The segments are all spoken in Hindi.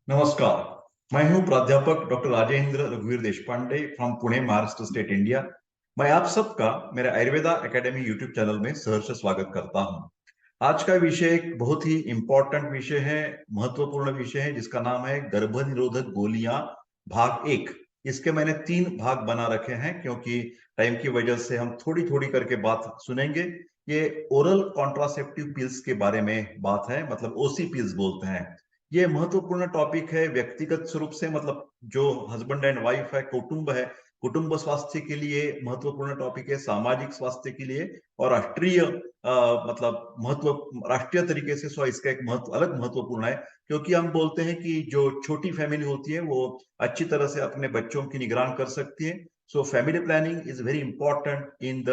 नमस्कार। मैं हूं प्राध्यापक डॉक्टर राजेंद्र रघुवीर Deshpande from Pune, Maharashtra state, India. मैं आप सबका मेरे आयुर्वेदा एकेडमी यूट्यूब चैनल में सहर्ष स्वागत करता हूं। आज का विषय एक बहुत ही इंपॉर्टेंट विषय है, महत्वपूर्ण विषय है, जिसका नाम है गर्भनिरोधक गोलियां भाग एक। इसके मैंने 3 भाग बना रखे हैं क्योंकि टाइम की वजह से हम थोड़ी थोड़ी करके बात सुनेंगे। ये ओरल कॉन्ट्रासेप्टिव पिल्स के बारे में बात है, मतलब ओसी पिल्स बोलते हैं। ये महत्वपूर्ण टॉपिक है व्यक्तिगत स्वरूप से, मतलब जो हस्बैंड एंड वाइफ है, कुटुंब है, कुटुंब स्वास्थ्य के लिए महत्वपूर्ण टॉपिक है, सामाजिक स्वास्थ्य के लिए और राष्ट्रीय मतलब महत्व, राष्ट्रीय तरीके से सो इसका एक महत्व अलग महत्वपूर्ण है। क्योंकि हम बोलते हैं कि जो छोटी फैमिली होती है वो अच्छी तरह से अपने बच्चों की निगरान कर सकती है। So family planning is very important in the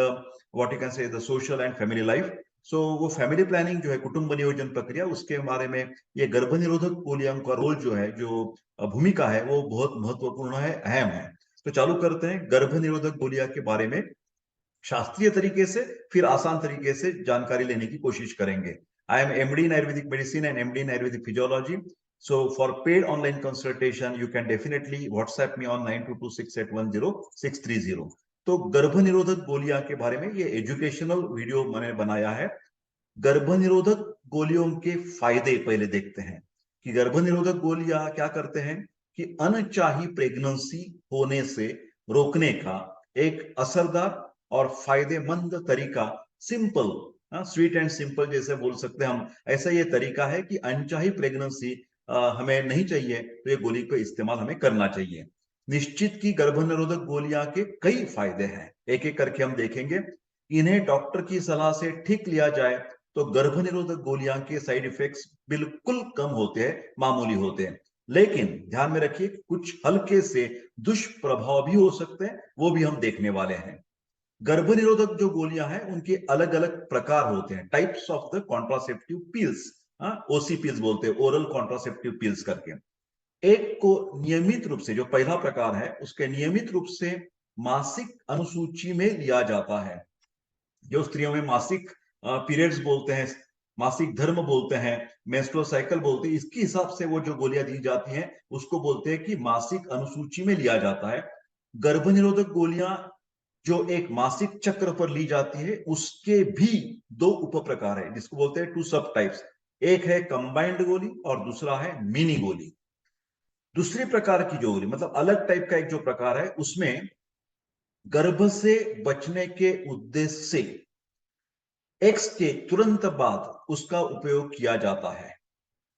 what you can say the social and family life. So वो फैमिली प्लानिंग जो है, कुटुंब नियोजन प्रक्रिया, उसके बारे में ये गर्भनिरोधक गोलियों का रोल जो है, जो भूमिका है, वो बहुत महत्वपूर्ण है, अहम है। तो चालू करते हैं गर्भनिरोधक गोलियां के बारे में शास्त्रीय तरीके से, फिर आसान तरीके से जानकारी लेने की कोशिश करेंगे। I am MD in Ayurvedic medicine and MD in Ayurvedic physiology. So for paid online consultation, you can definitely WhatsApp me on 9226810630। तो गर्भनिरोधक गोलियां के बारे में ये एजुकेशनल वीडियो मैंने बनाया है। गर्भनिरोधक गोलियों के फायदे पहले देखते हैं कि गर्भनिरोधक गोलियां क्या करते हैं कि अनचाही प्रेगनेंसी होने से रोकने का एक असरदार और फायदेमंद तरीका, सिंपल, स्वीट एंड सिंपल जैसे बोल सकते हैं हम, ऐसा ये तरीका है कि अनचाही प्रेगनेंसी हमें नहीं चाहिए तो ये गोली का इस्तेमाल हमें करना चाहिए। निश्चित की गर्भनिरोधक गोलियां के कई फायदे हैं, एक एक करके हम देखेंगे। इन्हें डॉक्टर की सलाह से ठीक लिया जाए तो गर्भनिरोधक गोलियां के साइड इफेक्ट्स बिल्कुल कम होते हैं, मामूली होते हैं। लेकिन ध्यान में रखिए, कुछ हल्के से दुष्प्रभाव भी हो सकते हैं, वो भी हम देखने वाले हैं। गर्भनिरोधक जो गोलियां हैं उनके अलग अलग प्रकार होते हैं, types of the contraceptive pills, OC pills बोलते हैं, ओरल कॉन्ट्रासेप्टिव पिल्स करके। एक को नियमित रूप से, जो पहला प्रकार है उसके नियमित रूप से मासिक अनुसूची में लिया जाता है। जो स्त्रियों में मासिक पीरियड्स बोलते हैं, मासिक धर्म बोलते हैं, मेंस्ट्रुअल साइकिल बोलते हैं, इसके हिसाब से वो जो गोलियां दी जाती हैं उसको बोलते हैं कि मासिक अनुसूची में लिया जाता है। गर्भनिरोधक गोलियां जो एक मासिक चक्र पर ली जाती है, उसके भी 2 उप प्रकार है, जिसको बोलते हैं 2 सब टाइप्स। एक है कंबाइंड गोली और दूसरा है मिनी गोली। दूसरी प्रकार की जो गोली, मतलब अलग टाइप का एक जो प्रकार है, उसमें गर्भ से बचने के उद्देश्य से एक्स के तुरंत बाद उसका उपयोग किया जाता है।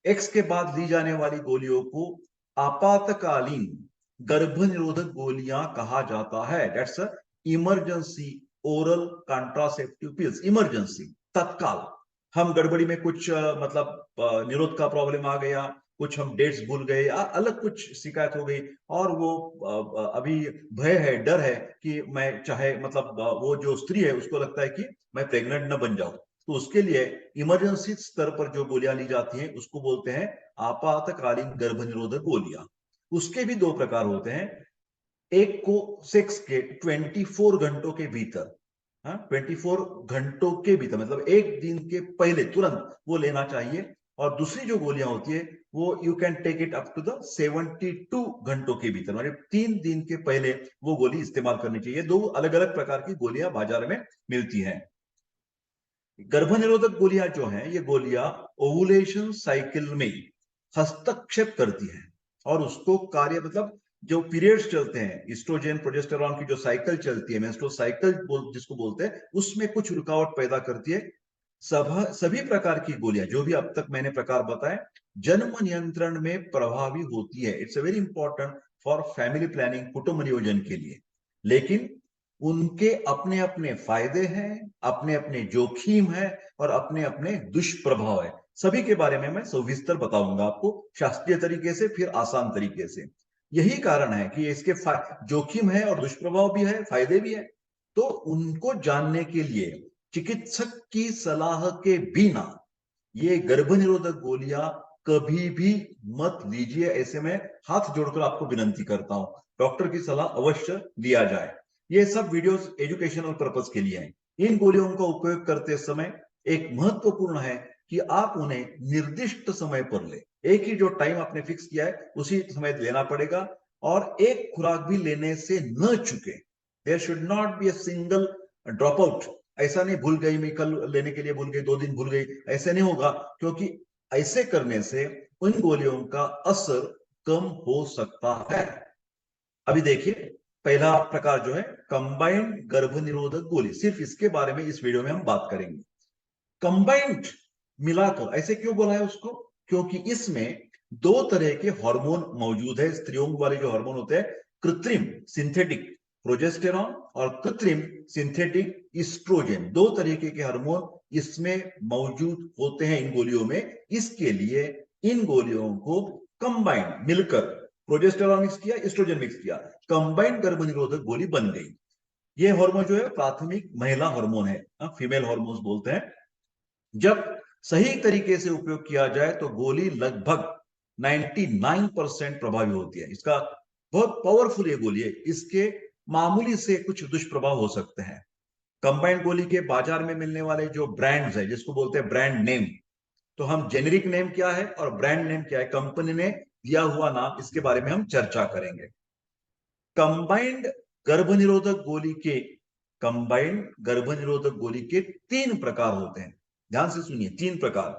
एक्स के बाद ली जाने वाली गोलियों को आपातकालीन गर्भनिरोधक गोलियां कहा जाता है। That's emergency oral contraceptive pills. Emergency, तत्काल, हम गड़बड़ी में कुछ मतलब निरोध का प्रॉब्लम आ गया, कुछ हम डेट्स भूल गए या अलग कुछ शिकायत हो गई, और वो अभी भय है, डर है कि मैं चाहे मतलब वो जो स्त्री है उसको लगता है कि मैं प्रेग्नेंट न बन जाऊं, तो उसके लिए इमरजेंसी स्तर पर जो गोलियां ली जाती हैं उसको बोलते हैं आपातकालीन गर्भनिरोधक गोलियां। उसके भी 2 प्रकार होते हैं। एक को सेक्स के 24 घंटों के भीतर, 24 घंटों के भीतर मतलब एक दिन के पहले तुरंत वो लेना चाहिए। और दूसरी जो गोलियां होती है वो you can take it up to the 72 घंटों के भीतर, मतलब 3 दिन के पहले वो गोली इस्तेमाल करनी चाहिए। 2 अलग अलग प्रकार की गोलियां बाजार में मिलती हैं। गर्भनिरोधक गोलियां जो हैं, ये गोलियां ओवुलेशन साइकिल में हस्तक्षेप करती हैं और उसको कार्य, मतलब जो पीरियड्स चलते हैं, इस्ट्रोजन प्रोजेस्टेरॉन की जो साइकिल चलती है, मेंस्ट्रुअल साइकिल जिसको बोलते हैं, उसमें कुछ रुकावट पैदा करती है। सभी प्रकार की गोलियां जो भी अब तक मैंने प्रकार बताए, जन्म नियंत्रण में प्रभावी होती है। It's a very important for family planning, कुटुंब नियोजन के लिए। लेकिन उनके अपने अपने फायदे हैं, अपने अपने जोखिम है और अपने अपने दुष्प्रभाव है। सभी के बारे में मैं सविस्तर बताऊंगा आपको, शास्त्रीय तरीके से, फिर आसान तरीके से। यही कारण है कि इसके जोखिम है और दुष्प्रभाव भी है, फायदे भी है। तो उनको जानने के लिए चिकित्सक की सलाह के बिना ये गर्भनिरोधक गोलियां कभी भी मत लीजिए। ऐसे में हाथ जोड़कर आपको विनंती करता हूं, डॉक्टर की सलाह अवश्य लिया जाए। ये सब वीडियोस एजुकेशनल पर्पस के लिए हैं। इन गोलियों का उपयोग करते समय एक महत्वपूर्ण है कि आप उन्हें निर्दिष्ट समय पर ले, एक ही जो टाइम आपने फिक्स किया है उसी समय लेना पड़ेगा, और एक खुराक भी लेने से न चुके। There should not be a single drop out. ऐसा नहीं भूल गई, मैं कल लेने के लिए भूल गई, 2 दिन भूल गई, ऐसे नहीं होगा, क्योंकि ऐसे करने से उन गोलियों का असर कम हो सकता है। अभी देखिए, पहला प्रकार जो है कंबाइंड गर्भनिरोधक गोली, सिर्फ इसके बारे में इस वीडियो में हम बात करेंगे। कंबाइंड मिलाकर, ऐसे क्यों बोला है उसको? क्योंकि इसमें 2 तरह के हार्मोन मौजूद है। स्त्रियों वाले जो हार्मोन होते हैं, कृत्रिम सिंथेटिक प्रोजेस्टेरॉन और कृत्रिम सिंथेटिक इस्ट्रोजन, 2 तरीके के हार्मोन इसमें मौजूद होते हैं इन गोलियों में। इसके लिए इन गोलियों को कंबाइंड, मिलकर, प्रोजेस्टेरॉन मिक्स किया, इस्ट्रोजन मिक्स किया, कंबाइंड गर्भनिरोधक गोली बन गई। ये हार्मोन जो है प्राथमिक महिला हार्मोन है, फीमेल हार्मोन्स बोलते हैं। जब सही तरीके से उपयोग किया जाए तो गोली लगभग 99% प्रभावी होती है। इसका बहुत पावरफुल ये गोली है, इसके मामूली से कुछ दुष्प्रभाव हो सकते हैं। कंबाइंड गोली के बाजार में मिलने वाले जो ब्रांड्स है, जिसको बोलते हैं ब्रांड नेम, तो हम जेनेरिक नेम क्या है और ब्रांड नेम क्या है, कंपनी ने दिया हुआ नाम, इसके बारे में हम चर्चा करेंगे। कंबाइंड गर्भनिरोधक गोली के कंबाइंड गर्भनिरोधक गोली के 3 प्रकार होते हैं। ध्यान से सुनिए, 3 प्रकार।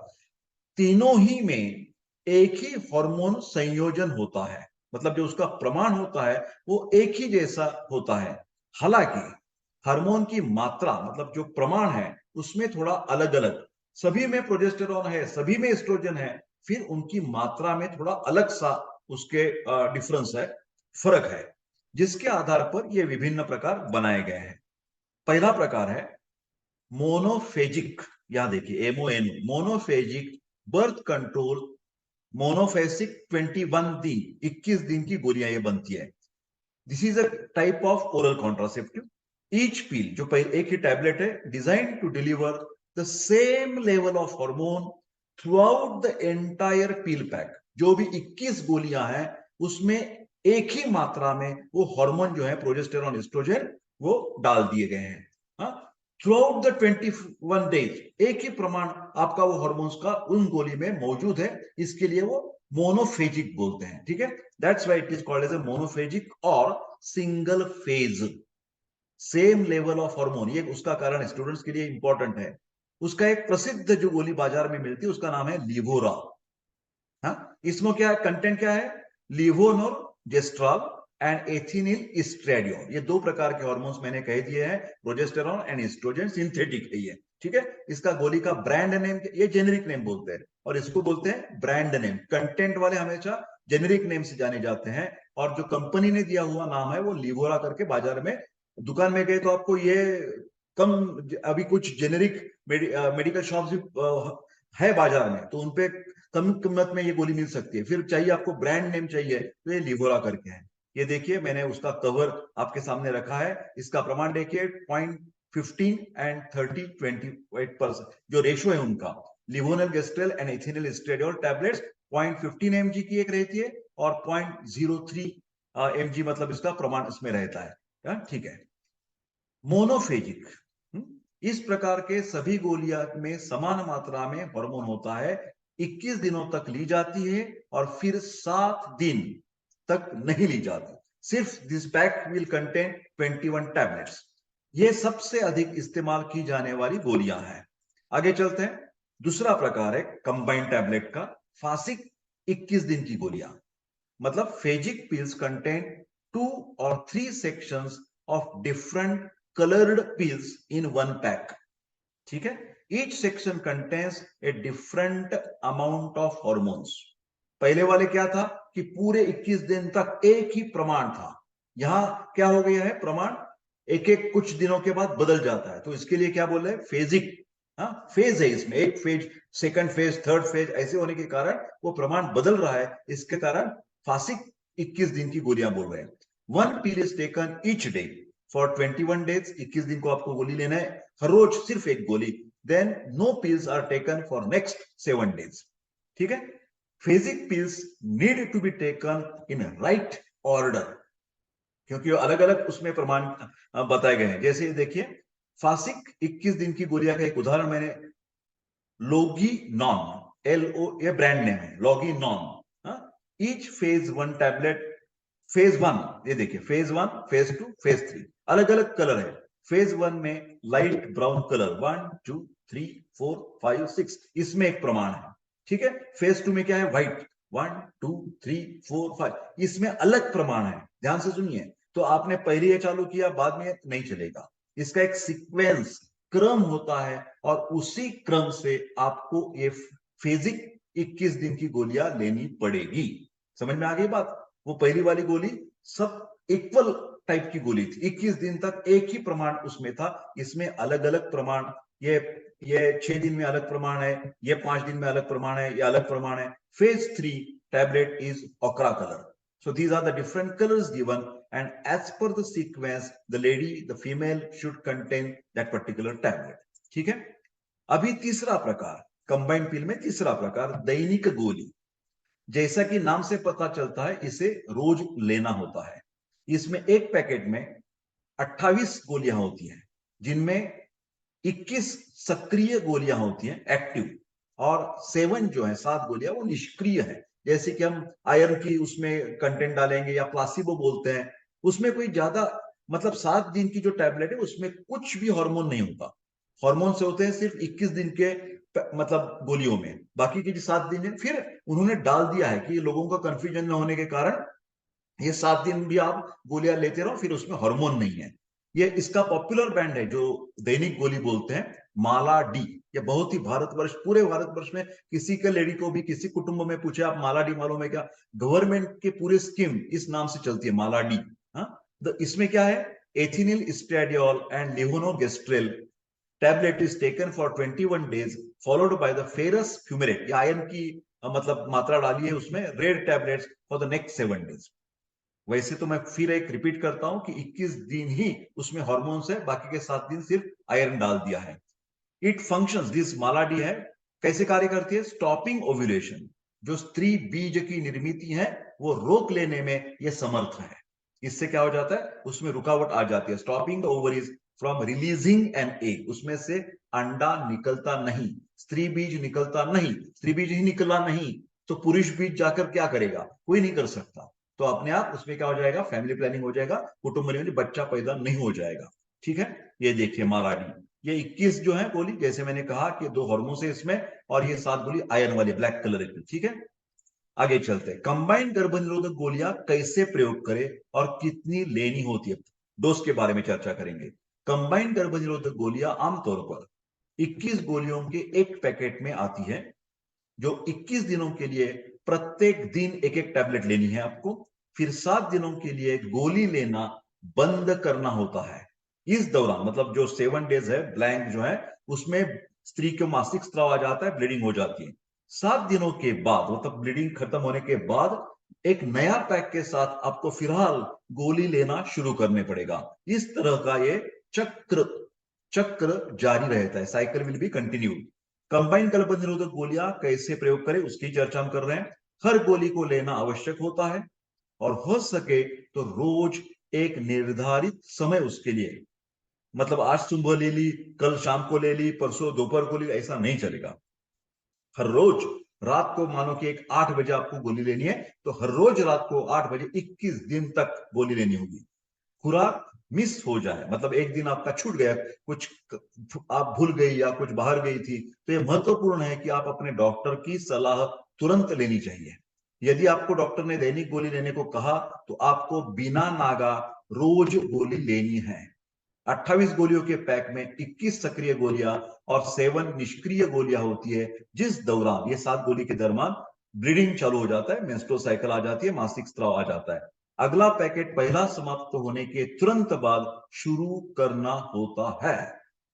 तीनों ही में एक ही हार्मोन संयोजन होता है, मतलब जो उसका प्रमाण होता है वो एक ही जैसा होता है। हालांकि हार्मोन की मात्रा, मतलब जो प्रमाण है, उसमें थोड़ा अलग अलग, सभी में प्रोजेस्टेरॉन है, सभी में एस्ट्रोजन है, फिर उनकी मात्रा में थोड़ा अलग सा उसके डिफरेंस है, फर्क है, जिसके आधार पर ये विभिन्न प्रकार बनाए गए हैं। पहला प्रकार है मोनोफेजिक। यहां देखिए, M O N, monophasic birth control. Monophasic 21 दिन की गोलियां ये बनती है। This is a type of oral contraceptive. Each pill, जो एक ही टैबलेट है, design to deliver the same level of hormone throughout the entire pill pack. जो भी 21 गोलियां हैं उसमें एक ही मात्रा में वो हार्मोन जो है, प्रोजेस्टेरॉन, एस्ट्रोजन, वो डाल दिए गए हैं। थ्रू आउट द 21 डेज एक ही प्रमाण आपका वो हार्मोन्स का उन गोली में मौजूद है, इसके लिए वो मोनोफेजिक बोलते हैं। ठीक है, that's why it is called as a monophasic और single phase, same level of hormone. ये उसका कारण स्टूडेंट्स के लिए इंपॉर्टेंट है। उसका एक प्रसिद्ध जो गोली बाजार में मिलती है उसका नाम है लिवोरा। इसमें क्या कंटेंट क्या है? लिवोनोर जेस्ट्रॉल एंड एथिनिल इस्ट्रेडियोल, ये 2 प्रकार के हार्मोन्स मैंने कह दिए हैं, प्रोजेस्टेरॉन एंड एस्ट्रोजन, सिंथेटिक है ये। ठीक है, इसका गोली का ब्रांड नेम, ये जेनेरिक नेम बोलते हैं, और इसको बोलते हैं ब्रांड नेम। कंटेंट वाले हमेशा जेनेरिक नेम से जाने जाते हैं, और जो कंपनी ने दिया हुआ नाम है वो लिवोरा करके बाजार में, दुकान में गए तो आपको ये कम, अभी कुछ जेनेरिक मेडिकल शॉप्स भी है बाजार में, तो उनपे कम कीमत में ये गोली मिल सकती है। फिर चाहिए आपको ब्रांड नेम चाहिए तो ये लिवोरा करके है। ये देखिए, मैंने उसका कवर आपके सामने रखा है, इसका प्रमाण देखिए, 0.15 एंड 30-28%, जो रेशो है उनका। लिवोनल गेस्ट्रेल एंड एथिनिल एस्ट्रेडियोल टैबलेट्स 0.15 mg की एक रहती है, और 0.03 mg, मतलब इसका प्रमाण इसमें रहता है। ठीक है, मोनोफेजिक, इस प्रकार के सभी गोलियां में समान मात्रा में हार्मोन होता है, 21 दिनों तक ली जाती है, और फिर 7 दिन तक नहीं ली जाती। सिर्फ this pack will contain 21 tablets. ये सबसे अधिक इस्तेमाल की जाने वाली गोलियां हैं। आगे चलते हैं। दूसरा प्रकार है कंबाइंड टैबलेट का, फासिक 21 दिन की गोलियां, मतलब phasic pills contain 2 or 3 sections of different colored pills in one pack. ठीक है, each section contains a different amount of hormones. पहले वाले क्या था कि पूरे 21 दिन तक एक ही प्रमाण था, यहां क्या हो गया है, प्रमाण एक एक कुछ दिनों के बाद बदल जाता है, तो इसके लिए क्या बोल रहे हैं, फेजिक। फेज है इसमें, एक phase, second phase, third phase, ऐसे होने के कारण वो प्रमाण बदल रहा है, इसके कारण फासिक 21 दिन की गोलियां बोल रहे हैं। 1 pill is taken each day for 21 days। 21 दिन को आपको गोली लेना है, हर रोज सिर्फ एक गोली। Then no pills are taken for next 7 days। ठीक है, phasic pills need to be taken in right order, क्योंकि अलग अलग उसमें प्रमाण बताए गए हैं। जैसे देखिए, फासिक 21 दिन की गोलियां का एक उदाहरण मैंने लोगीनॉन, ये ब्रांड नेम है, लोगीनॉन। ईच फेज 1 टैबलेट, फेज 1, ये देखिए फेज 1, फेज 2, फेज 3, अलग अलग कलर है। फेज 1 में लाइट ब्राउन कलर 1 2 3 4 5 6, इसमें एक प्रमाण है, ठीक है। फेज 2 में क्या है, व्हाइट 1 2 3 4 5, इसमें अलग प्रमाण है। ध्यान से सुनिए, तो आपने पहले ये चालू किया, बाद में नहीं चलेगा। इसका एक सीक्वेंस, क्रम होता है, और उसी क्रम से आपको ये फेजिक 21 दिन की गोलियां लेनी पड़ेगी। समझ में आ गई बात? वो पहली वाली गोली सब इक्वल टाइप की गोली थी, 21 दिन तक एक ही प्रमाण उसमें था। इसमें अलग अलग प्रमाण, ये 6 दिन में अलग प्रमाण है, ये 5 दिन में अलग प्रमाण है, ये अलग प्रमाण है। Phase 3 tablet is okra color. So these are the different colors given, and as per the sequence, the lady, the female should contain that particular tablet. ठीक है। अभी तीसरा प्रकार, कंबाइंड पिल में तीसरा प्रकार, दैनिक गोली। जैसा कि नाम से पता चलता है, इसे रोज लेना होता है। इसमें एक पैकेट में 28 गोलियां होती हैं, जिनमें 21 सक्रिय गोलियां होती हैं, एक्टिव, और 7 जो है, 7 गोलियां, वो निष्क्रिय है। जैसे कि हम आयरन की उसमें कंटेंट डालेंगे, या प्लासिबो बोलते हैं, उसमें कोई ज्यादा, मतलब 7 दिन की जो टैबलेट है उसमें कुछ भी हार्मोन नहीं होता। हार्मोन से होते हैं सिर्फ 21 दिन के मतलब गोलियों में, बाकी के जो 7 दिन है, फिर उन्होंने डाल दिया है कि लोगों का कंफ्यूजन न होने के कारण ये 7 दिन भी आप गोलियां लेते रहो, फिर उसमें हार्मोन नहीं है। ये इसका पॉपुलर ब्रांड है जो दैनिक गोली बोलते हैं, माला डी। ये बहुत ही भारतवर्ष, पूरे भारतवर्ष में किसी के लेडी को भी, किसी कुटुंब में पूछे आप माला डी मालूम है क्या, गवर्नमेंट के पूरे स्कीम इस नाम से चलती है, माला डी। तो इसमें क्या है, ethinyl estradiol and levonorgestrel tablet is taken for 21 days followed by the ferrous fumarate. ये आयरन की मतलब मात्रा डाली है उसमें, red tablets for the next 7 days। वैसे तो मैं फिर एक रिपीट करता हूं कि 21 दिन ही उसमें हार्मोन्स है, बाकी के 7 दिन सिर्फ आयरन डाल दिया है। इट फंक्शंस, दिस मालाडी है, कैसे कार्य करती है, स्टॉपिंग ओव्यूलेशन। जो स्त्री बीज की निर्मित है वो रोक लेने में ये समर्थ है। इससे क्या हो जाता है, उसमें रुकावट आ जाती है। Stopping the ovaries from releasing an egg, उसमें से अंडा निकलता नहीं, स्त्री बीज निकलता नहीं। स्त्री बीज ही निकला नहीं तो पुरुष बीज जाकर क्या करेगा, कोई नहीं कर सकता। तो अपने आप उसमें क्या हो जाएगा, फैमिली प्लानिंग हो जाएगा, कुटुंब में बच्चा पैदा नहीं हो जाएगा। ठीक है, ये देखिए मालाडी, ये 21 जो है गोली, जैसे मैंने कहा कि 2 हार्मोन है इसमें, और ये 7 गोली आयरन वाली ब्लैक कलर की। ठीक है, आगे चलते हैं। कंबाइंड गर्भनिरोधक गोलियां कैसे प्रयोग करें और कितनी लेनी होती है, डोज के बारे में चर्चा करेंगे। कंबाइंड गर्भनिरोधक गोलियां आमतौर पर 21 गोलियों के एक पैकेट में आती है, जो 21 दिनों के लिए प्रत्येक दिन एक एक टैबलेट लेनी है आपको, फिर 7 दिनों के लिए गोली लेना बंद करना होता है। इस दौरान मतलब जो 7 डेज है, ब्लैंक जो है, उसमें स्त्री के मासिक स्राव आ जाता है, ब्लीडिंग हो जाती है। 7 दिनों के बाद मतलब ब्लीडिंग खत्म होने के बाद एक नया पैक के साथ आपको फिलहाल गोली लेना शुरू करने पड़ेगा। इस तरह का ये चक्र चक्र जारी रहता है, cycle will be continue. Combined गर्भ निरोधक गोलियां कैसे प्रयोग करें उसकी चर्चा हम कर रहे हैं। हर गोली को लेना आवश्यक होता है, और हो सके तो रोज एक निर्धारित समय उसके लिए, मतलब आज सुबह ले ली, कल शाम को ले ली, परसों दोपहर को ली, ऐसा नहीं चलेगा। हर रोज रात को, मानो कि एक 8 बजे आपको गोली लेनी है, तो हर रोज रात को 8 बजे 21 दिन तक गोली लेनी होगी। खुराक मिस हो जाए, मतलब एक दिन आपका छूट गया, कुछ आप भूल गई या कुछ बाहर गई थी, तो यह महत्वपूर्ण है कि आप अपने डॉक्टर की सलाह तुरंत लेनी चाहिए। यदि आपको डॉक्टर ने दैनिक गोली लेने को कहा तो आपको बिना नागा रोज गोली लेनी है। 28 गोलियों के पैक में 21 सक्रिय गोलियां और 7 निष्क्रिय गोलियां होती है, जिस दौरान ये 7 गोली के दरमियान ब्लीडिंग चालू हो जाता है, मेंस्ट्रुअल साइकिल आ जाती है, मासिक स्राव आ जाता है। अगला पैकेट पहला समाप्त होने के तुरंत बाद शुरू करना होता है।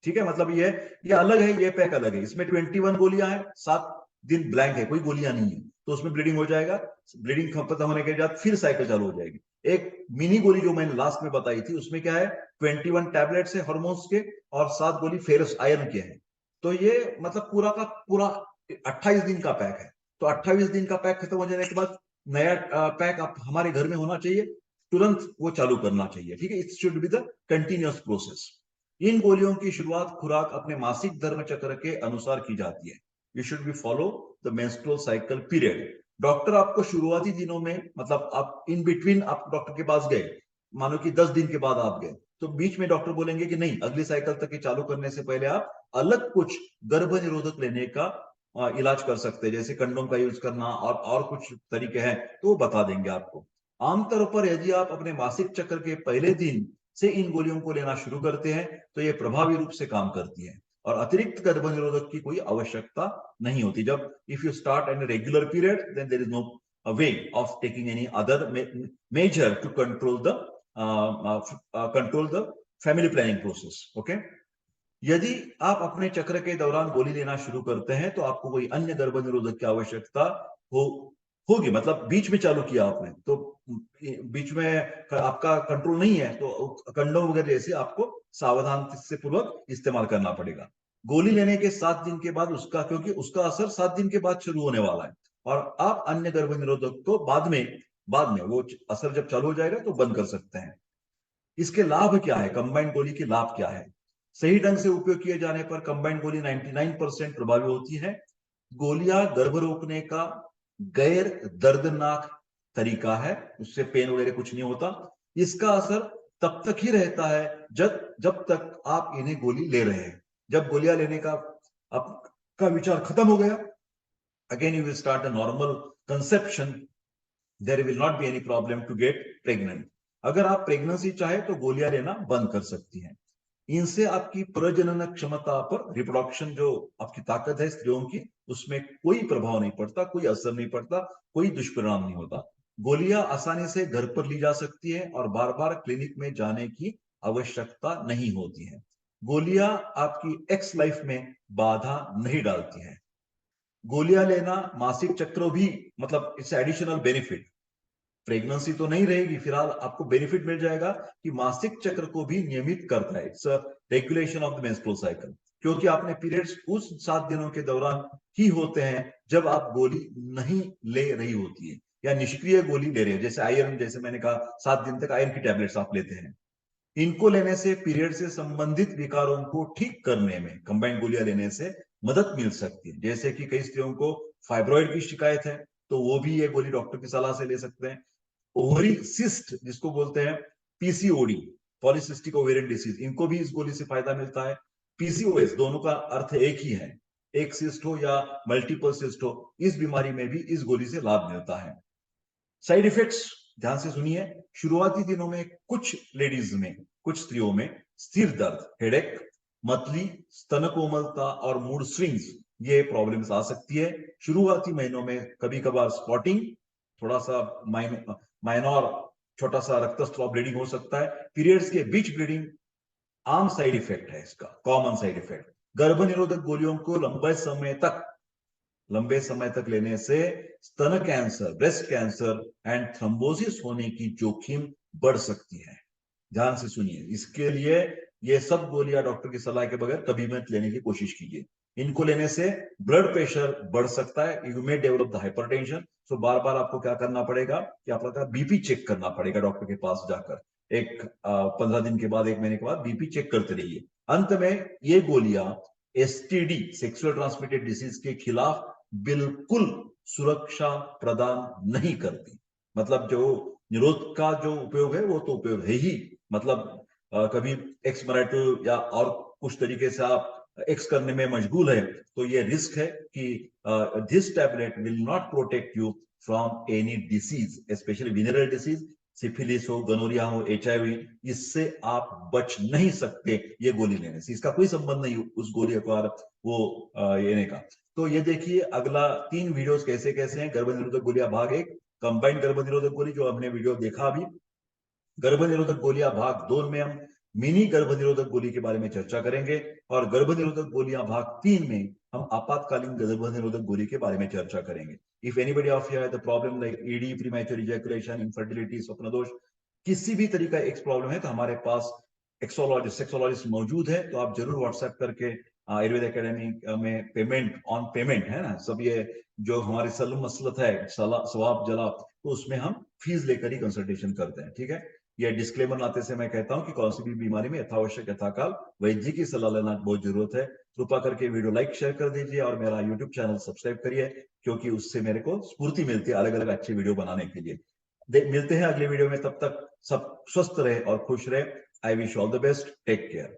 ठीक है, मतलब ये अलग है, ये पैक अलग है। इसमें 21 गोलियां हैं, 7 दिन ब्लैंक है, कोई गोलियां नहीं है, तो उसमें ब्लीडिंग हो जाएगा। ब्लीडिंग खत्म होने के बाद फिर साइकिल चालू हो जाएगी। एक मिनी गोली जो मैंने लास्ट में बताई थी, उसमें क्या है, 21 टैबलेट्स है हार्मोन्स के, और 7 गोली फेरस आयरन के हैं। तो ये मतलब पूरा का पूरा 28 दिन का पैक है। तो 28 दिन का पैक खत्म हो जाने के बाद नया पैक आप हमारे घर में होना चाहिए, तुरंत वो चालू करना चाहिए। ठीक है, it should be the continuous process. इन गोलियों की शुरुआत खुराक अपने मासिक धर्म चक्र के अनुसार की जाती है। You should be follow the menstrual cycle period. Doctor आपको शुरुआती दिनों में, मतलब आप इन बिटवीन आप डॉक्टर के पास गए, मानो कि 10 दिन के बाद आप गए, तो बीच में डॉक्टर बोलेंगे कि नहीं, अगली साइकिल तक के चालू करने से पहले आप अलग कुछ गर्भ निरोधक लेने का इलाज कर सकते हैं, जैसे कंडोम का यूज करना और कुछ तरीके हैं, तो वो बता देंगे आपको। आमतौर पर यदि आप अपने मासिक चक्र के पहले दिन से इन गोलियों को लेना शुरू करते हैं तो ये प्रभावी रूप से काम करती है और अतिरिक्त गर्भ निरोधक की कोई आवश्यकता नहीं होती। जब if you start an regular period then there is no way of taking any other measure to control the family planning process. Okay, यदि आप अपने चक्र के दौरान गोली लेना शुरू करते हैं तो आपको कोई अन्य गर्भ निरोधक की आवश्यकता हो होगी, मतलब बीच में चालू किया आपने तो बीच में आपका कंट्रोल नहीं है तो कंडोम वगैरह जैसे आपको सावधान से पूर्वक इस्तेमाल करना पड़ेगा। गोली लेने के 7 दिन के बाद उसका, क्योंकि उसका असर 7 दिन के बाद शुरू होने वाला है और आप अन्य गर्भ निरोधक को बाद में वो असर जब चालू हो जाएगा तो बंद कर सकते हैं। इसके लाभ क्या है, कंबाइंड गोली के लाभ क्या है? सही ढंग से उपयोग किए जाने पर कंबाइंड गोली 99% प्रभावी होती है। गोलियां गर्भ रोकने का गैर दर्दनाक तरीका है, उससे पेन वगैरह कुछ नहीं होता। इसका असर तब तक ही रहता है जब तक आप इन्हें गोली ले रहे हैं। जब गोलियां लेने का आपका विचार खत्म हो गया, again you will start a normal conception, there will not be any problem to get pregnant. अगर आप प्रेगनेंसी चाहे तो गोलियां लेना बंद कर सकती हैं। इनसे आपकी प्रजनन क्षमता पर, रिप्रोडक्शन जो आपकी ताकत है स्त्रियों की, उसमें कोई प्रभाव नहीं पड़ता, कोई असर नहीं पड़ता, कोई दुष्परिणाम नहीं होता। गोलियां आसानी से घर पर ली जा सकती है और बार बार क्लिनिक में जाने की आवश्यकता नहीं होती है। गोलियां आपकी एक्स लाइफ में बाधा नहीं डालती है। गोलियां लेना मासिक चक्र भी, मतलब इट्स एडिशनल बेनिफिट। प्रेगनेंसी तो नहीं रहेगी, फिलहाल आपको बेनिफिट मिल जाएगा कि मासिक चक्र को भी नियमित करता है। It's regulation of the menstrual cycle, क्योंकि आपने पीरियड्स उस 7 दिनों के दौरान ही होते हैं जब आप गोली नहीं ले रही होती है या निष्क्रिय गोली ले रहे हो, जैसे आयरन, जैसे मैंने कहा 7 दिन तक आयरन की टैबलेट्स आप लेते हैं। इनको लेने से पीरियड से संबंधित विकारों को ठीक करने में कंबाइंड गोलियां लेने से मदद मिल सकती है। जैसे कि कई स्त्रियों को फाइब्रॉइड की शिकायत है तो वो भी ये गोली डॉक्टर की सलाह से ले सकते हैं। ओवरी सिस्ट जिसको बोलते हैं, पीसीओडी, पॉलिसिस्टिक ओवेरियन डिसीज, इनको भी इस गोली से फायदा मिलता है। पीसीओएस, दोनों का अर्थ एक ही है, एक सिस्ट हो या मल्टीपल सिस्ट हो, इस बीमारी में भी इस गोली से लाभ मिलता है। साइड इफेक्ट्स ध्यान से सुनिए। शुरुआती दिनों में कुछ लेडीज में, कुछ स्त्रियों में स्थिर दर्द, हेडेक, मतली, स्तन कोमलता और मूड स्विंग्स, ये प्रॉब्लम्स आ सकती है। शुरुआती महीनों में कभी कभार स्पॉटिंग, थोड़ा सा माइनर छोटा सा रक्तस्राव, ब्लीडिंग हो सकता है। पीरियड्स के बीच ब्लीडिंग आम साइड इफेक्ट है, इसका कॉमन साइड इफेक्ट। गर्भ निरोधक गोलियों को लंबे समय तक लेने से स्तन cancer, breast cancer and thrombosis होने की जोखिम बढ़ सकती है। ध्यान से सुनिए, इसके लिए ये सब गोलियां डॉक्टर की सलाह के बगैर कभी मत लेने की कोशिश कीजिए। इनको लेने से ब्लड प्रेशर बढ़ सकता है, you may develop the hypertension. So बार बार आपको क्या करना पड़ेगा कि आपका बीपी चेक करना पड़ेगा डॉक्टर के पास जाकर। 15 दिन के बाद, 1 महीने के बाद बीपी चेक करते रहिए। अंत में ये गोलियां एसटीडी, सेक्सुअल ट्रांसमिटेड डिसीज के खिलाफ बिल्कुल सुरक्षा प्रदान नहीं करती। मतलब जो निरोध का जो उपयोग है वो तो उपयोग है ही, मतलब कभी एक्स मराइटल या और कुछ तरीके से आप एक्स करने में मशगूल है तो ये रिस्क है कि this tablet will not protect you from any disease, specially venereal disease, syphilis हो, गनोरिया हो, एचआईवी, इससे आप बच नहीं सकते ये गोली लेने से। इसका कोई संबंध नहीं उस गोली का वो लेने का। तो ये देखिए अगला 3 वीडियोस कैसे कैसे हैं। गर्भ निरोधक गोलियां भाग 1, कंबाइंड गर्भ निरोधक गोली जो हमने वीडियो देखा अभी। गर्भ निरोधक गोलियां भाग 2 में हम मिनी गर्भ निरोधक गोली के बारे में चर्चा करेंगे और गर्भ निरोधक गोलियां भाग 3 में हम आपातकालीन गर्भ निरोधक गोली के बारे में चर्चा करेंगे। If anybody of you have the problem like ED, premature ejaculation, infertility, स्वप्न दोष, किसी भी तरीका एक्स प्रॉब्लम है तो हमारे पास एक्सोलॉजिस्ट, सेक्सोलॉजिस्ट मौजूद है। तो आप जरूर व्हाट्सएप करके आयुर्वेद एकेडमी में पेमेंट ऑन पेमेंट है ना, सब ये जो हमारी सलम मसलत है, सवाब जला, तो उसमें हम फीस लेकर ही कंसल्टेशन करते हैं। ठीक है, यह डिस्क्लेमर लाते से मैं कहता हूं कि कौन सी भी बीमारी में यथावश्यक यथाकाल वैद्य की सलाह लेना बहुत जरूरत है। कृपा करके वीडियो लाइक शेयर कर दीजिए और मेरा यूट्यूब चैनल सब्सक्राइब करिए, क्योंकि उससे मेरे को स्फूर्ति मिलती है अलग अलग अच्छी वीडियो बनाने के लिए। मिलते हैं अगले वीडियो में, तब तक सब स्वस्थ रहे और खुश रहे। I wish all the best, take care.